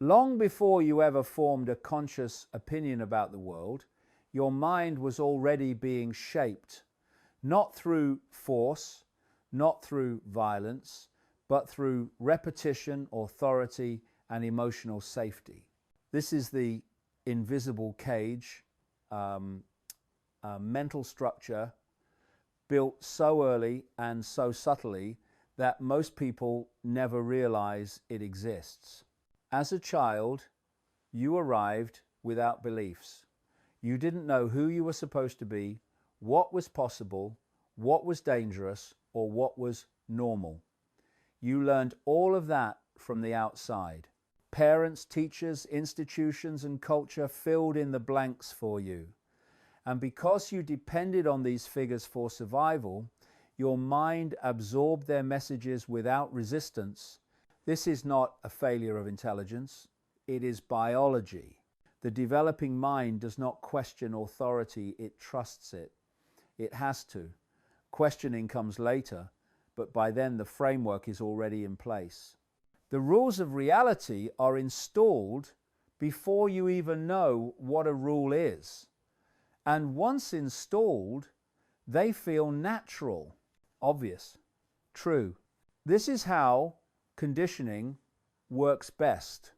Long before you ever formed a conscious opinion about the world, your mind was already being shaped, not through force, not through violence, but through repetition, authority, and emotional safety. This is the invisible cage, mental structure built so early and so subtly that most people never realize it exists. As a child, you arrived without beliefs. You didn't know who you were supposed to be, what was possible, what was dangerous, or what was normal. You learned all of that from the outside. Parents, teachers, institutions, and culture filled in the blanks for you. And because you depended on these figures for survival, your mind absorbed their messages without resistance. This is not a failure of intelligence. It is biology. The developing mind does not question authority, it trusts it. It has to. Questioning comes later, but by then the framework is already in place. The rules of reality are installed before you even know what a rule is. And once installed, they feel natural, obvious, true. This is how conditioning works best,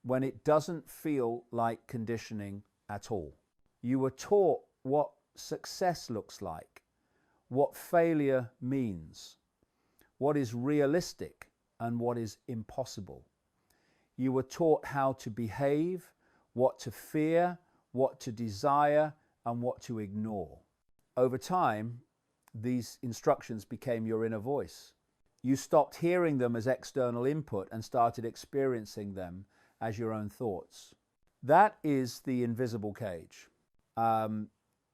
when it doesn't feel like conditioning at all. You were taught what success looks like, what failure means, what is realistic and what is impossible. You were taught how to behave, what to fear, what to desire, and what to ignore. Over time, these instructions became your inner voice. You stopped hearing them as external input and started experiencing them as your own thoughts. That is the invisible cage.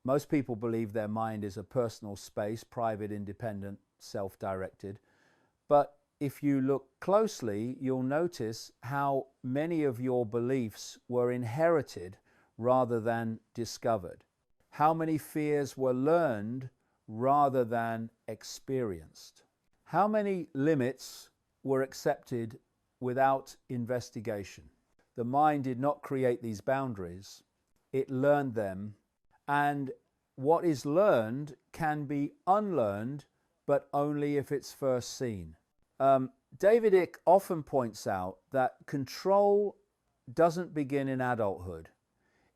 Most people believe their mind is a personal space, private, independent, self-directed. But if you look closely, you'll notice how many of your beliefs were inherited rather than discovered. How many fears were learned rather than experienced. How many limits were accepted without investigation. The mind did not create these boundaries. It learned them. And what is learned can be unlearned, but only if it's first seen. David Icke often points out that control doesn't begin in adulthood.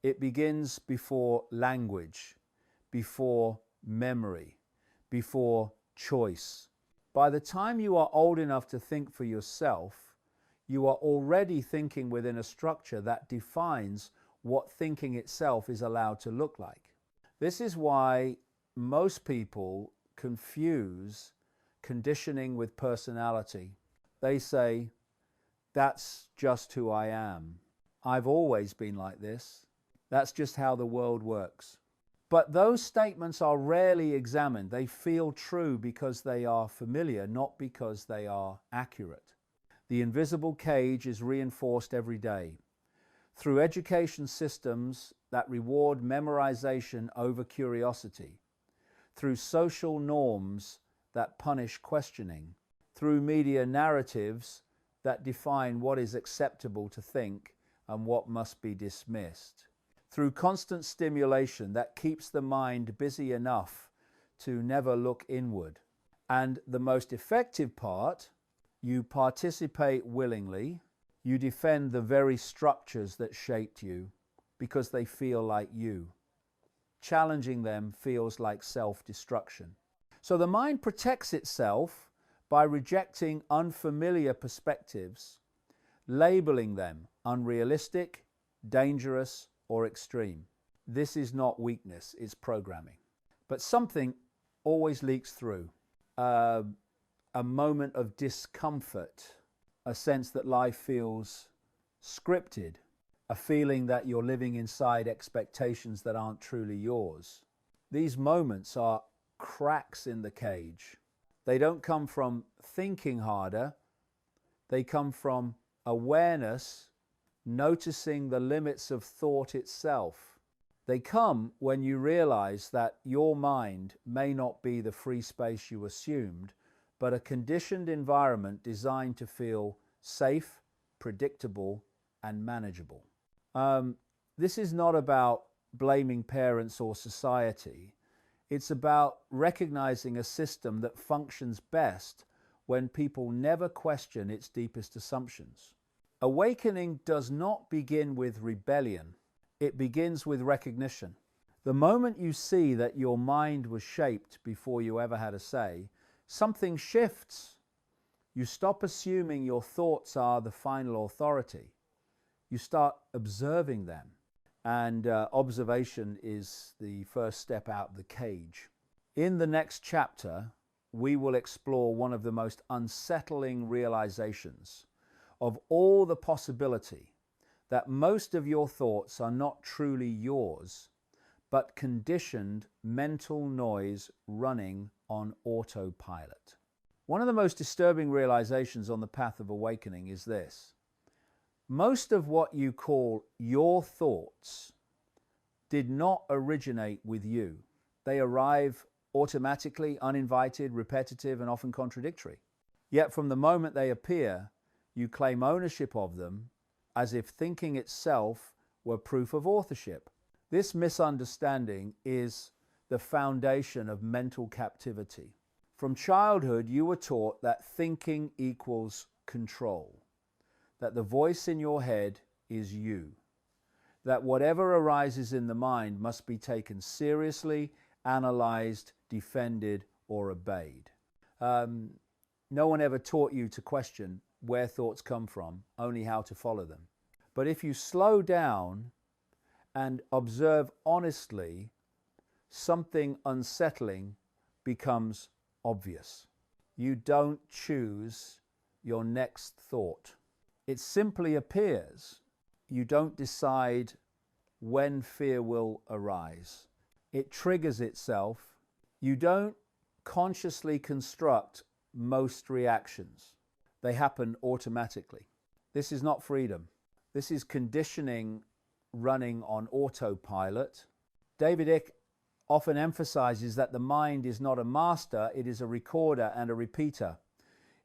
It begins before language, before memory, before choice. By the time you are old enough to think for yourself, you are already thinking within a structure that defines what thinking itself is allowed to look like. This is why most people confuse conditioning with personality. They say, that's just who I am. I've always been like this. That's just how the world works. But those statements are rarely examined. They feel true because they are familiar, not because they are accurate. The invisible cage is reinforced every day through education systems that reward memorization over curiosity, through social norms that punish questioning, through media narratives that define what is acceptable to think and what must be dismissed, through constant stimulation that keeps the mind busy enough to never look inward. And the most effective part, you participate willingly, you defend the very structures that shaped you because they feel like you. Challenging them feels like self-destruction. So the mind protects itself by rejecting unfamiliar perspectives, labeling them unrealistic, dangerous, or extreme. This is not weakness, it's programming. But something always leaks through. A moment of discomfort, a sense that life feels scripted, a feeling that you're living inside expectations that aren't truly yours. These moments are cracks in the cage. They don't come from thinking harder. They come from awareness, noticing the limits of thought itself. They come when you realize that your mind may not be the free space you assumed, but a conditioned environment designed to feel safe, predictable, and manageable. This is not about blaming parents or society. It's about recognizing a system that functions best when people never question its deepest assumptions. Awakening does not begin with rebellion. It begins with recognition. The moment you see that your mind was shaped before you ever had a say, something shifts. You stop assuming your thoughts are the final authority. You start observing them. And observation is the first step out of the cage. In the next chapter, we will explore one of the most unsettling realizations of all the possibility that most of your thoughts are not truly yours, but conditioned mental noise running on autopilot. One of the most disturbing realizations on the path of awakening is this. Most of what you call your thoughts did not originate with you. They arrive automatically, uninvited, repetitive, and often contradictory. Yet from the moment they appear, you claim ownership of them as if thinking itself were proof of authorship. This misunderstanding is the foundation of mental captivity. From childhood, you were taught that thinking equals control, that the voice in your head is you, that whatever arises in the mind must be taken seriously, analyzed, defended, or obeyed. No one ever taught you to question where thoughts come from, only how to follow them. But if you slow down and observe honestly, something unsettling becomes obvious. You don't choose your next thought. It simply appears. You don't decide when fear will arise. It triggers itself. You don't consciously construct most reactions. They happen automatically. This is not freedom. This is conditioning running on autopilot. David Icke often emphasizes that the mind is not a master, it is a recorder and a repeater.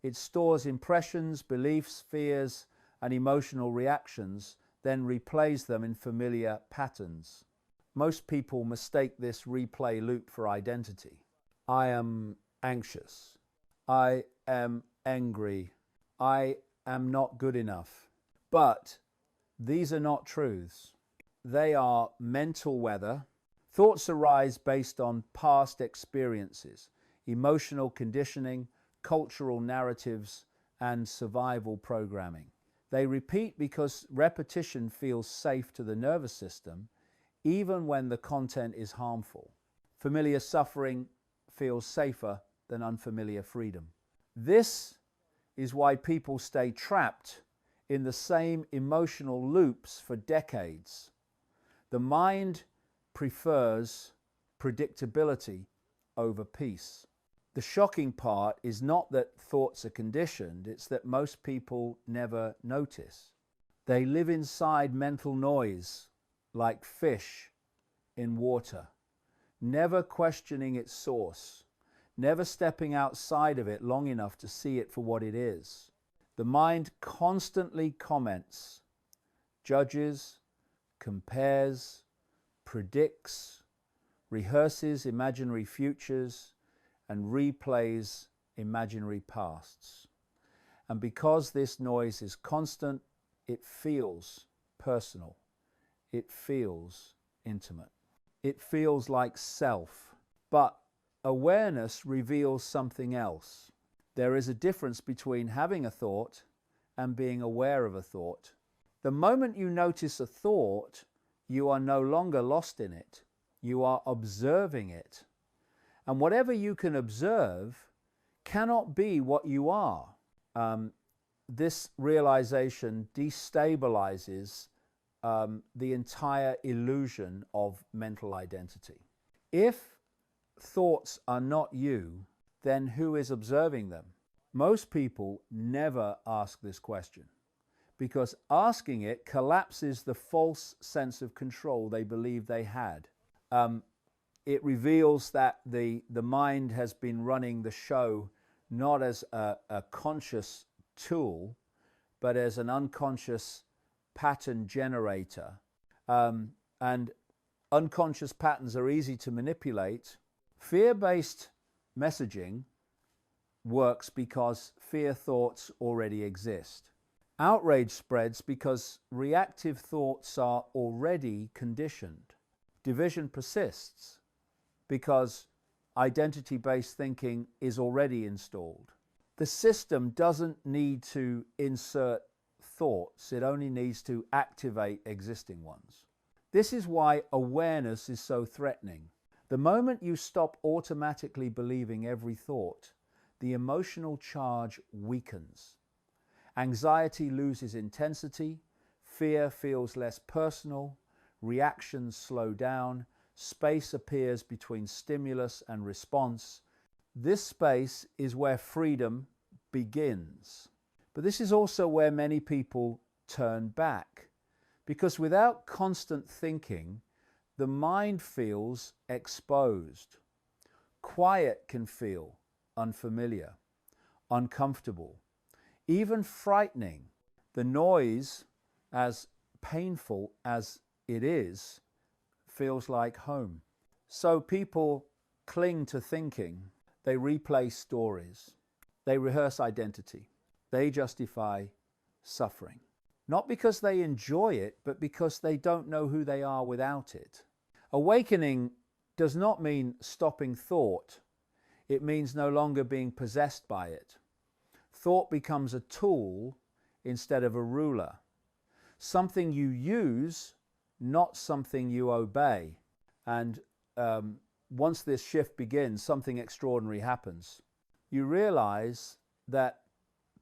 It stores impressions, beliefs, fears, and emotional reactions, then replays them in familiar patterns. Most people mistake this replay loop for identity. I am anxious. I am angry. I am not good enough. But these are not truths. They are mental weather. Thoughts arise based on past experiences, emotional conditioning, cultural narratives, and survival programming. They repeat because repetition feels safe to the nervous system, even when the content is harmful. Familiar suffering feels safer than unfamiliar freedom. This is why people stay trapped in the same emotional loops for decades. The mind prefers predictability over peace. The shocking part is not that thoughts are conditioned, it's that most people never notice. They live inside mental noise like fish in water, never questioning its source, never stepping outside of it long enough to see it for what it is. The mind constantly comments, judges, compares, predicts, rehearses imaginary futures, and replays imaginary pasts. And because this noise is constant, it feels personal. It feels intimate. It feels like self. But awareness reveals something else. There is a difference between having a thought and being aware of a thought. The moment you notice a thought, you are no longer lost in it. You are observing it. And whatever you can observe cannot be what you are. This realization destabilizes the entire illusion of mental identity. If thoughts are not you, then who is observing them? Most people never ask this question because asking it collapses the false sense of control they believed they had. It reveals that the mind has been running the show not as a conscious tool, but as an unconscious pattern generator, and unconscious patterns are easy to manipulate. Fear-based messaging works because fear thoughts already exist. Outrage spreads because reactive thoughts are already conditioned. Division persists because identity-based thinking is already installed. The system doesn't need to insert thoughts, it only needs to activate existing ones. This is why awareness is so threatening. The moment you stop automatically believing every thought, the emotional charge weakens. Anxiety loses intensity, fear feels less personal, reactions slow down, space appears between stimulus and response. This space is where freedom begins. But this is also where many people turn back, because without constant thinking, the mind feels exposed. Quiet can feel unfamiliar, uncomfortable, even frightening. The noise, as painful as it is, feels like home. So people cling to thinking. They replay stories. They rehearse identity. They justify suffering. Not because they enjoy it, but because they don't know who they are without it. Awakening does not mean stopping thought. It means no longer being possessed by it. Thought becomes a tool instead of a ruler. Something you use, not something you obey. And once this shift begins, something extraordinary happens. You realize that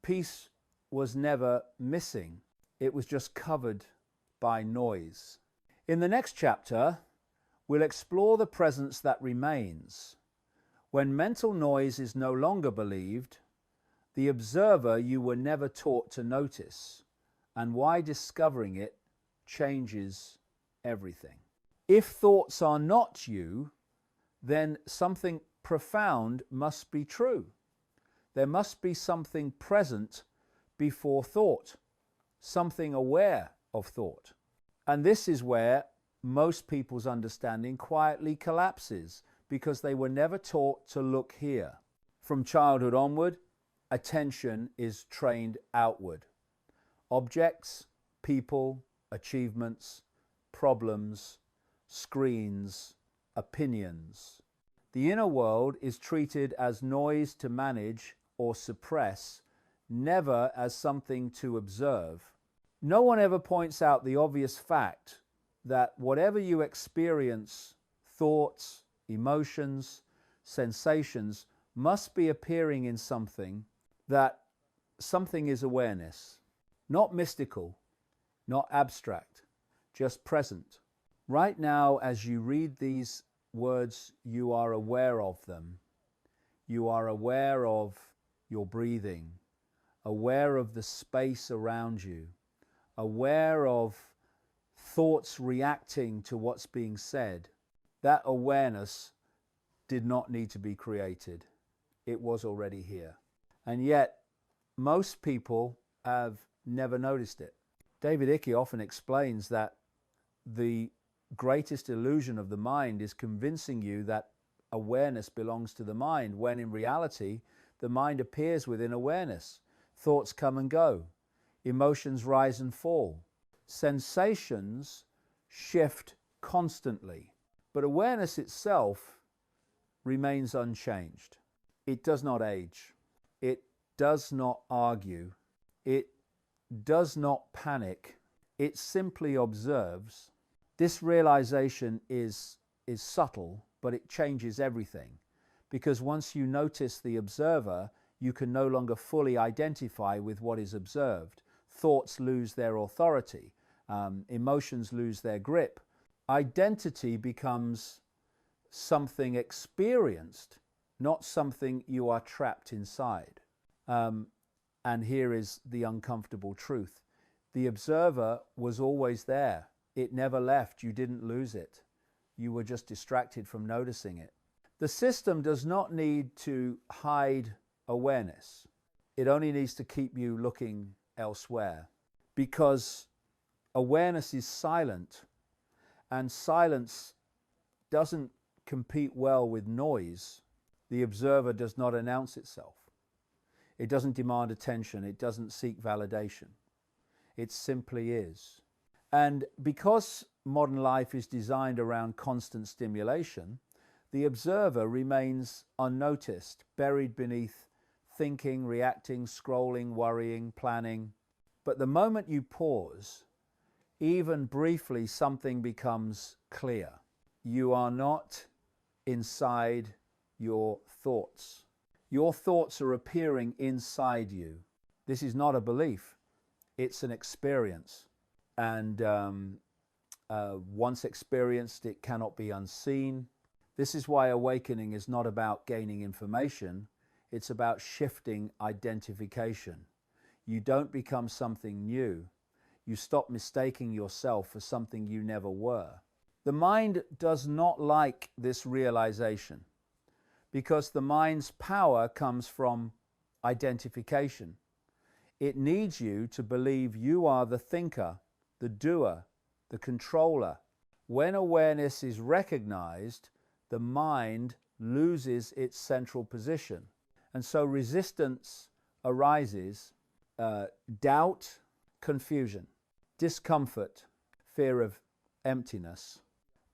peace was never missing. It was just covered by noise. In the next chapter, we'll explore the presence that remains. When mental noise is no longer believed, the observer you were never taught to notice, and why discovering it changes everything. If thoughts are not you, then something profound must be true. There must be something present before thought, something aware of thought. And this is where most people's understanding quietly collapses, because they were never taught to look here. From childhood onward, attention is trained outward. Objects, people, achievements, problems, screens, opinions. The inner world is treated as noise to manage or suppress, never as something to observe. No one ever points out the obvious fact that whatever you experience, thoughts, emotions, sensations, must be appearing in something, that something is awareness. Not mystical, not abstract, just present. Right now, as you read these words, you are aware of them. You are aware of your breathing, aware of the space around you, aware of thoughts reacting to what's being said. That awareness did not need to be created. It was already here. And yet, most people have never noticed it. David Icke often explains that the greatest illusion of the mind is convincing you that awareness belongs to the mind, when in reality, the mind appears within awareness. Thoughts come and go. Emotions rise and fall. Sensations shift constantly. But awareness itself remains unchanged. It does not age. It does not argue. It does not panic. It simply observes. This realization is subtle, but it changes everything. Because once you notice the observer, you can no longer fully identify with what is observed. Thoughts lose their authority. Emotions lose their grip. Identity becomes something experienced, not something you are trapped inside. And here is the uncomfortable truth. The observer was always there. It never left. You didn't lose it. You were just distracted from noticing it. The system does not need to hide awareness. It only needs to keep you looking elsewhere, because awareness is silent, and silence doesn't compete well with noise, the observer does not announce itself. It doesn't demand attention. It doesn't seek validation. It simply is. And because modern life is designed around constant stimulation, the observer remains unnoticed, buried beneath thinking, reacting, scrolling, worrying, planning. But the moment you pause, even briefly, something becomes clear. You are not inside your thoughts. Your thoughts are appearing inside you. This is not a belief. It's an experience. And once experienced, it cannot be unseen. This is why awakening is not about gaining information. It's about shifting identification. You don't become something new. You stop mistaking yourself for something you never were. The mind does not like this realization because the mind's power comes from identification. It needs you to believe you are the thinker, the doer, the controller. When awareness is recognized, the mind loses its central position. And so resistance arises, doubt, confusion, discomfort, fear of emptiness.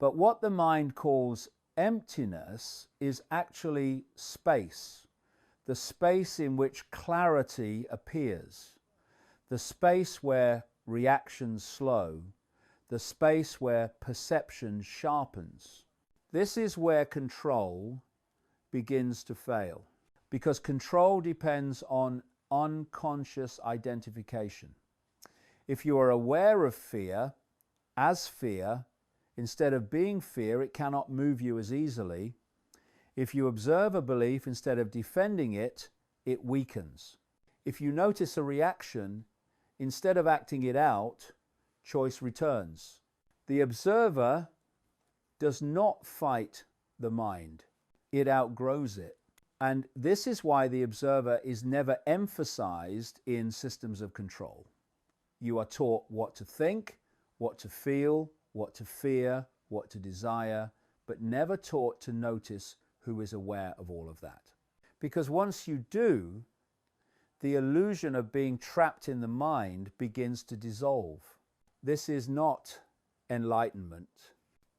But what the mind calls emptiness is actually space, the space in which clarity appears, the space where reactions slow, the space where perception sharpens. This is where control begins to fail, because control depends on unconscious identification. If you are aware of fear as fear, instead of being fear, it cannot move you as easily. If you observe a belief instead of defending it, it weakens. If you notice a reaction, instead of acting it out, choice returns. The observer does not fight the mind. It outgrows it. And this is why the observer is never emphasized in systems of control. You are taught what to think, what to feel, what to fear, what to desire, but never taught to notice who is aware of all of that. Because once you do, the illusion of being trapped in the mind begins to dissolve. This is not enlightenment,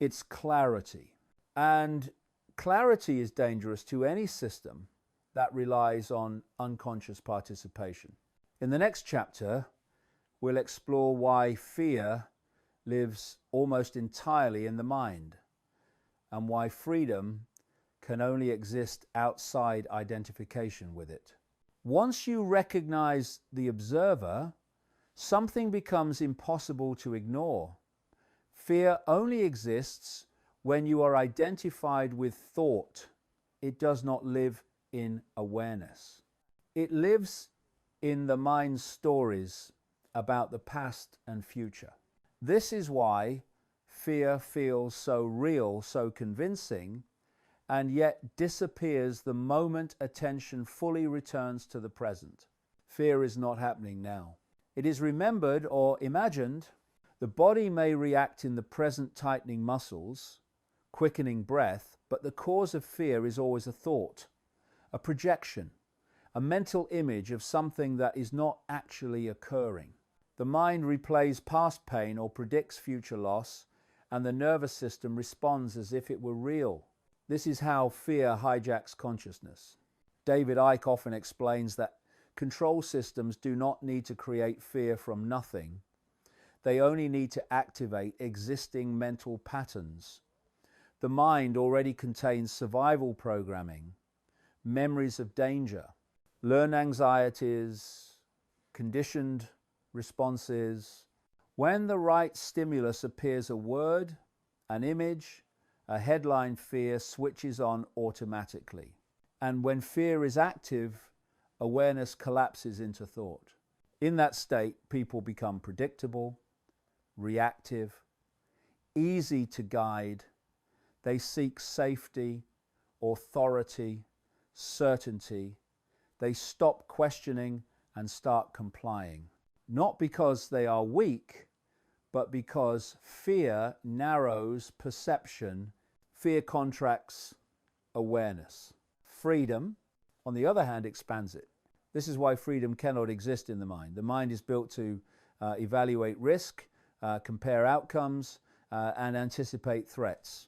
it's clarity. And clarity is dangerous to any system that relies on unconscious participation. In the next chapter, we'll explore why fear lives almost entirely in the mind, and why freedom can only exist outside identification with it. Once you recognize the observer, something becomes impossible to ignore. Fear only exists when you are identified with thought. It does not live in awareness. It lives in the mind's stories about the past and future. This is why fear feels so real, so convincing, and yet disappears the moment attention fully returns to the present. Fear is not happening now. It is remembered or imagined. The body may react in the present, tightening muscles, quickening breath, but the cause of fear is always a thought, a projection, a mental image of something that is not actually occurring. The mind replays past pain or predicts future loss, and the nervous system responds as if it were real. This is how fear hijacks consciousness. David Icke often explains that control systems do not need to create fear from nothing. They only need to activate existing mental patterns. The mind already contains survival programming, memories of danger, learned anxieties, conditioned responses. When the right stimulus appears, a word, an image, a headline, fear switches on automatically. And when fear is active, awareness collapses into thought. In that state, people become predictable, reactive, easy to guide. They seek safety, authority, certainty. They stop questioning and start complying. Not because they are weak, but because fear narrows perception, fear contracts awareness. Freedom, on the other hand, expands it. This is why freedom cannot exist in the mind. The mind is built to evaluate risk, compare outcomes, and anticipate threats.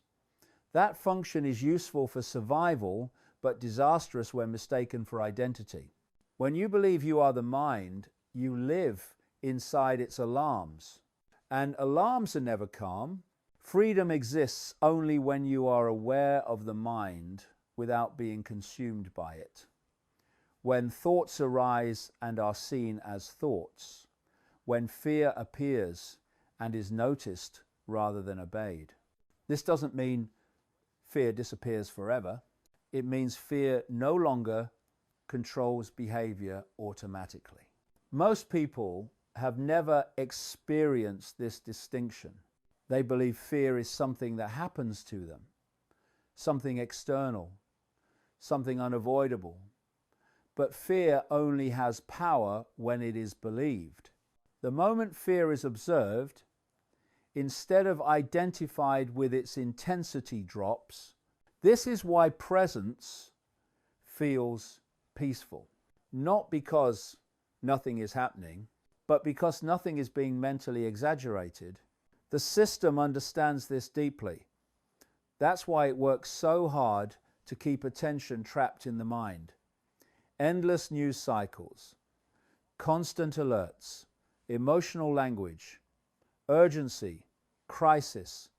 That function is useful for survival, but disastrous when mistaken for identity. When you believe you are the mind, you live inside its alarms. And alarms are never calm. Freedom exists only when you are aware of the mind without being consumed by it. When thoughts arise and are seen as thoughts. When fear appears and is noticed rather than obeyed. This doesn't mean fear disappears forever. It means fear no longer controls behavior automatically. Most people have never experienced this distinction. They believe fear is something that happens to them, something external, something unavoidable. But fear only has power when it is believed. The moment fear is observed, instead of identified with its intensity drops. This is why presence feels peaceful. Not because nothing is happening, but because nothing is being mentally exaggerated. The system understands this deeply. That's why it works so hard to keep attention trapped in the mind. Endless news cycles, constant alerts, emotional language, urgency, crisis.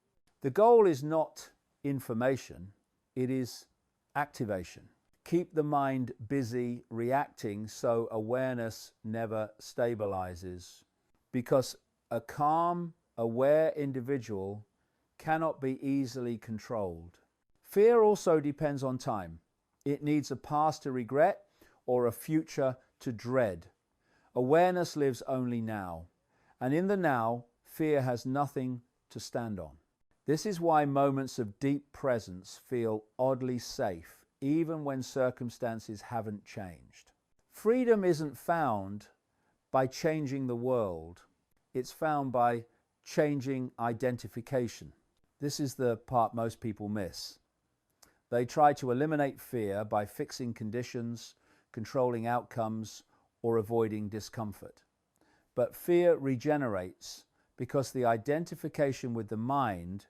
The goal is not information, it is activation. Keep the mind busy reacting so awareness never stabilizes, because a calm, aware individual cannot be easily controlled. Fear also depends on time. It needs a past to regret or a future to dread. Awareness lives only now, and in the now, fear has nothing to stand on. This is why moments of deep presence feel oddly safe, even when circumstances haven't changed. Freedom isn't found by changing the world. It's found by changing identification. This is the part most people miss. They try to eliminate fear by fixing conditions, controlling outcomes, or avoiding discomfort. But fear regenerates because the identification with the mind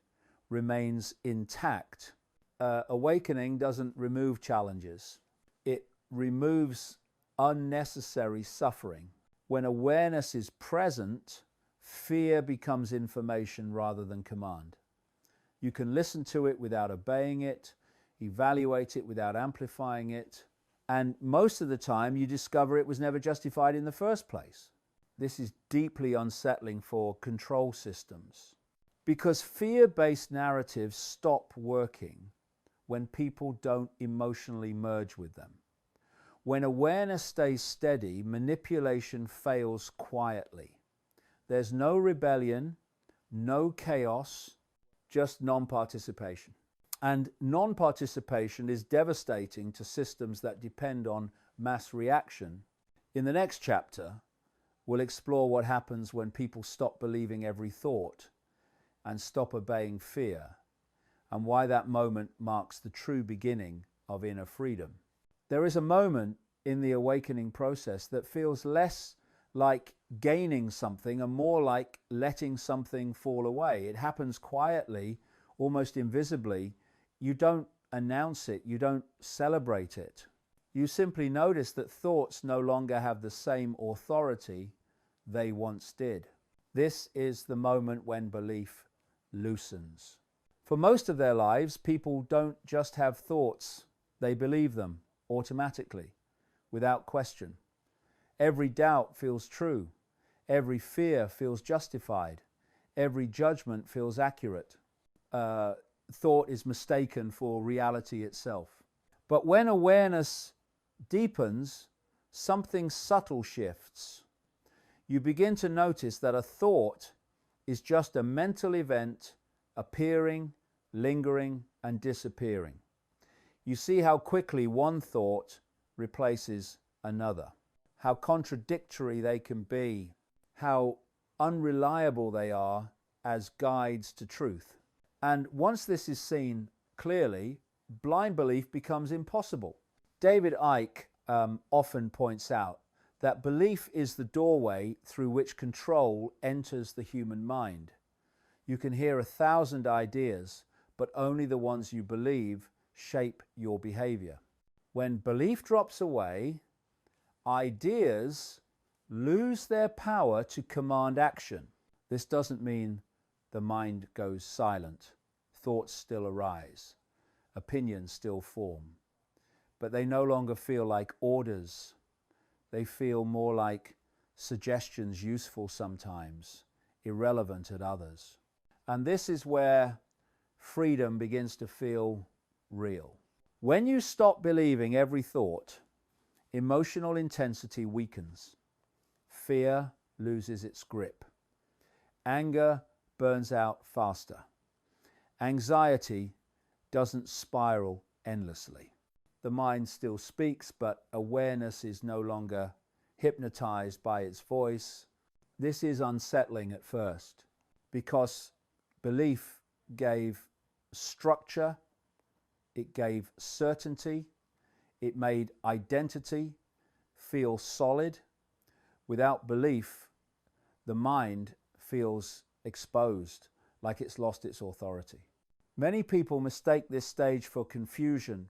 remains intact. Awakening doesn't remove challenges. It removes unnecessary suffering. When awareness is present, fear becomes information rather than command. You can listen to it without obeying it, evaluate it without amplifying it, and most of the time you discover it was never justified in the first place. This is deeply unsettling for control systems, because fear-based narratives stop working when people don't emotionally merge with them. When awareness stays steady, manipulation fails quietly. There's no rebellion, no chaos, just non-participation. And non-participation is devastating to systems that depend on mass reaction. In the next chapter, we'll explore what happens when people stop believing every thought and stop obeying fear, and why that moment marks the true beginning of inner freedom. There is a moment in the awakening process that feels less like gaining something and more like letting something fall away. It happens quietly, almost invisibly. You don't announce it, you don't celebrate it. You simply notice that thoughts no longer have the same authority they once did. This is the moment when belief loosens. For most of their lives, people don't just have thoughts, they believe them automatically, without question. Every doubt feels true. Every fear feels justified. Every judgment feels accurate. Thought is mistaken for reality itself. But when awareness deepens, something subtle shifts. You begin to notice that a thought is just a mental event appearing, lingering, and disappearing. You see how quickly one thought replaces another, how contradictory they can be, how unreliable they are as guides to truth. And once this is seen clearly, blind belief becomes impossible. David Icke often points out that belief is the doorway through which control enters the human mind. You can hear 1,000 ideas, but only the ones you believe shape your behavior. When belief drops away, ideas lose their power to command action. This doesn't mean the mind goes silent. Thoughts still arise. Opinions still form. But they no longer feel like orders. They feel more like suggestions, useful sometimes, irrelevant at others. And this is where freedom begins to feel real. When you stop believing every thought, emotional intensity weakens. Fear loses its grip. Anger burns out faster. Anxiety doesn't spiral endlessly. The mind still speaks, but awareness is no longer hypnotized by its voice. This is unsettling at first because belief gave structure, it gave certainty, it made identity feel solid. Without belief, the mind feels exposed, like it's lost its authority. Many people mistake this stage for confusion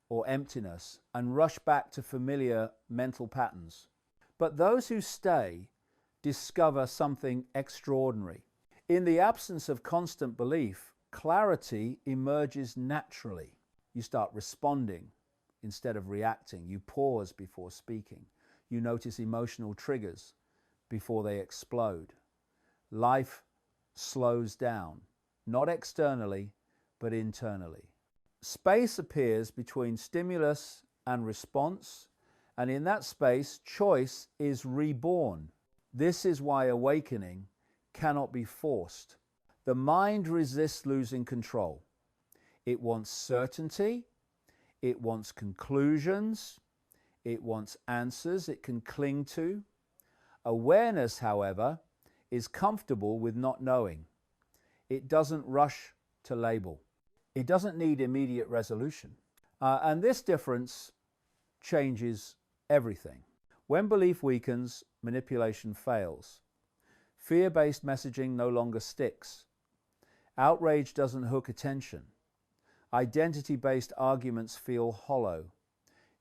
or emptiness and rush back to familiar mental patterns. But those who stay discover something extraordinary. In the absence of constant belief, clarity emerges naturally. You start responding instead of reacting. You pause before speaking. You notice emotional triggers before they explode. Life slows down, not externally, but internally. Space appears between stimulus and response, and in that space, choice is reborn. This is why awakening cannot be forced. The mind resists losing control. It wants certainty, it wants conclusions, it wants answers it can cling to. Awareness, however, is comfortable with not knowing. It doesn't rush to label. It doesn't need immediate resolution. And this difference changes everything. When belief weakens, manipulation fails. Fear-based messaging no longer sticks. Outrage doesn't hook attention. Identity-based arguments feel hollow.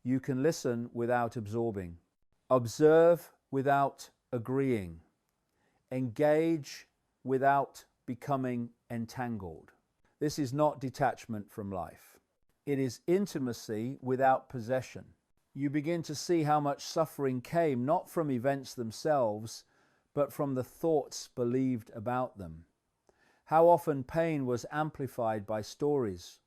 You can listen without absorbing. Observe without agreeing. Engage without becoming entangled. This is not detachment from life. It is intimacy without possession. You begin to see how much suffering came not from events themselves, but from the thoughts believed about them. How often pain was amplified by stories.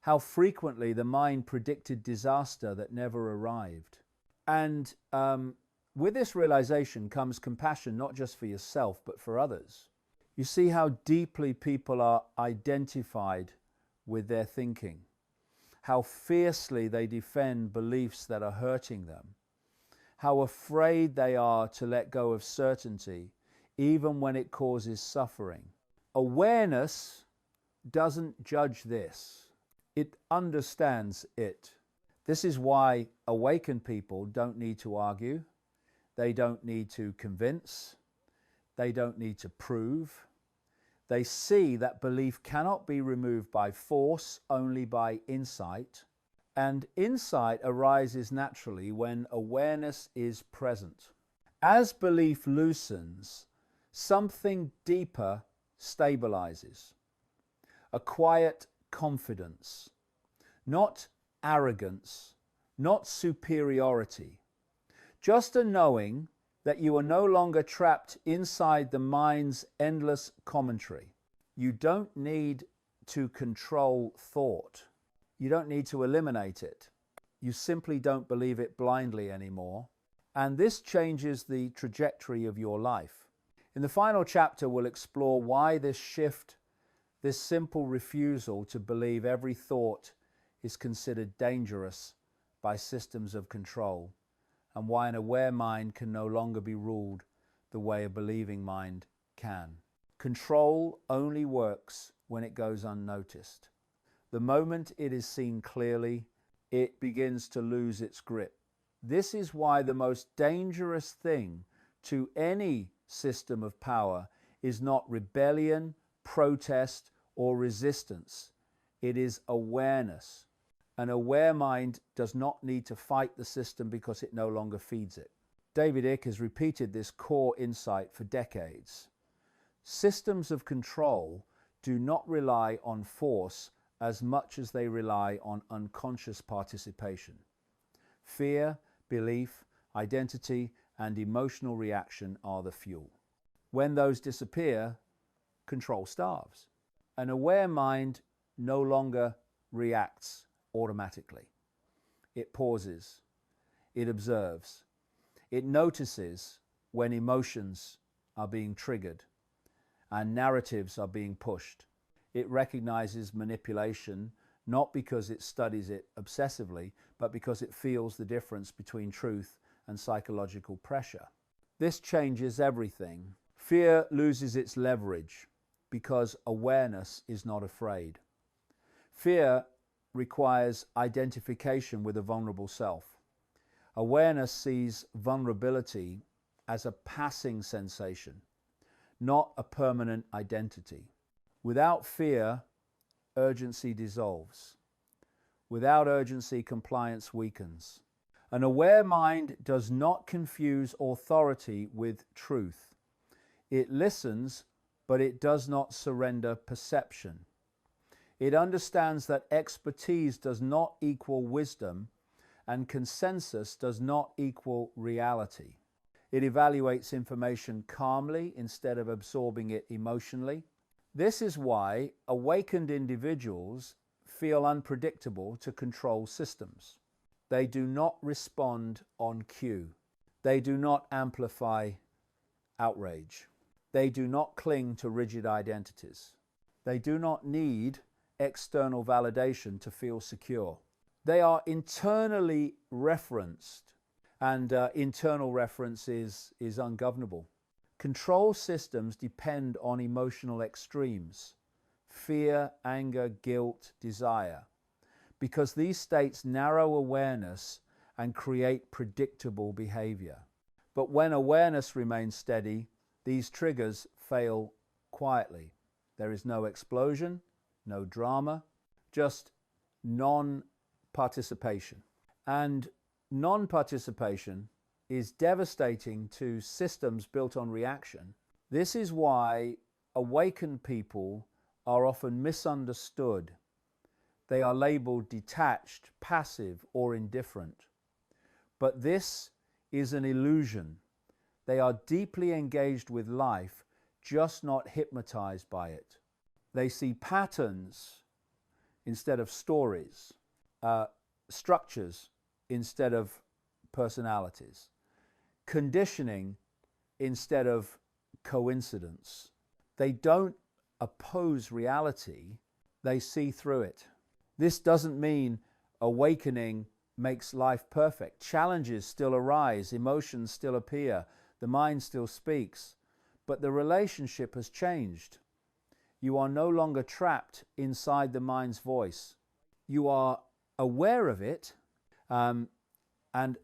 How frequently the mind predicted disaster that never arrived. And with this realization comes compassion, not just for yourself, but for others. You see how deeply people are identified with their thinking, how fiercely they defend beliefs that are hurting them, how afraid they are to let go of certainty, even when it causes suffering. Awareness doesn't judge this. It understands it. This is why awakened people don't need to argue. They don't need to convince. They don't need to prove. They see that belief cannot be removed by force, only by insight. And insight arises naturally when awareness is present. As belief loosens, something deeper stabilizes. A quiet confidence, not arrogance, not superiority. Just a knowing that you are no longer trapped inside the mind's endless commentary. You don't need to control thought. You don't need to eliminate it. You simply don't believe it blindly anymore. And this changes the trajectory of your life. In the final chapter, we'll explore why this shift, this simple refusal to believe every thought is considered dangerous by systems of control, and why an aware mind can no longer be ruled the way a believing mind can. Control only works when it goes unnoticed. The moment it is seen clearly, it begins to lose its grip. This is why the most dangerous thing to any system of power is not rebellion, protest, or resistance. It is awareness. An aware mind does not need to fight the system because it no longer feeds it. David Icke has repeated this core insight for decades. Systems of control do not rely on force as much as they rely on unconscious participation. Fear, belief, identity, and emotional reaction are the fuel. When those disappear, control starves. An aware mind no longer reacts automatically. It pauses. It observes. It notices when emotions are being triggered and narratives are being pushed. It recognizes manipulation not because it studies it obsessively, but because it feels the difference between truth and psychological pressure. This changes everything. Fear loses its leverage because awareness is not afraid. Fear requires identification with a vulnerable self. Awareness sees vulnerability as a passing sensation, not a permanent identity. Without fear, urgency dissolves. Without urgency, compliance weakens. An aware mind does not confuse authority with truth. It listens, but it does not surrender perception. It understands that expertise does not equal wisdom, and consensus does not equal reality. It evaluates information calmly instead of absorbing it emotionally. This is why awakened individuals feel unpredictable to control systems. They do not respond on cue. They do not amplify outrage. They do not cling to rigid identities. They do not need external validation to feel secure. They are internally referenced, and internal reference is ungovernable. Control systems depend on emotional extremes: fear, anger, guilt, desire, because these states narrow awareness and create predictable behavior. But when awareness remains steady, these triggers fail quietly. There is no explosion, no drama, just non-participation. And non-participation is devastating to systems built on reaction. This is why awakened people are often misunderstood. They are labeled detached, passive, or indifferent. But this is an illusion. They are deeply engaged with life, just not hypnotized by it. They see patterns instead of stories, structures instead of personalities, conditioning instead of coincidence. They don't oppose reality, they see through it. This doesn't mean awakening makes life perfect. Challenges still arise, emotions still appear, the mind still speaks, but the relationship has changed. You are no longer trapped inside the mind's voice. You are aware of it, and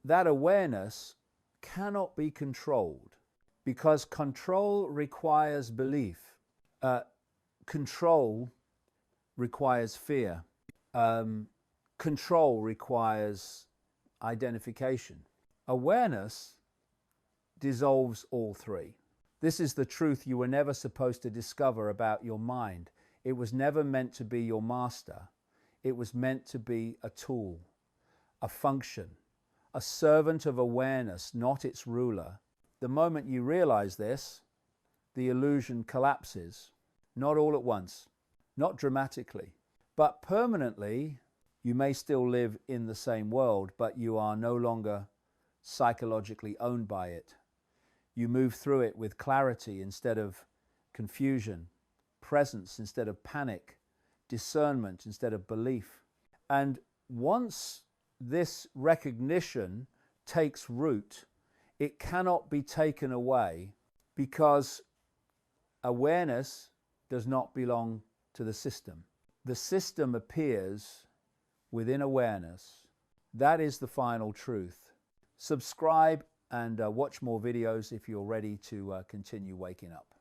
that awareness cannot be controlled, because control requires belief. Control requires fear. Control requires identification. Awareness dissolves all three. This is the truth you were never supposed to discover about your mind. It was never meant to be your master. It was meant to be a tool, a function, a servant of awareness, not its ruler. The moment you realize this, the illusion collapses. Not all at once, not dramatically, but permanently. You may still live in the same world, but you are no longer psychologically owned by it. You move through it with clarity instead of confusion, presence instead of panic, discernment instead of belief. And once this recognition takes root, it cannot be taken away, because Awareness does not belong to the system. The system appears within awareness. That is the final truth. Subscribe and watch more videos if you're ready to continue waking up.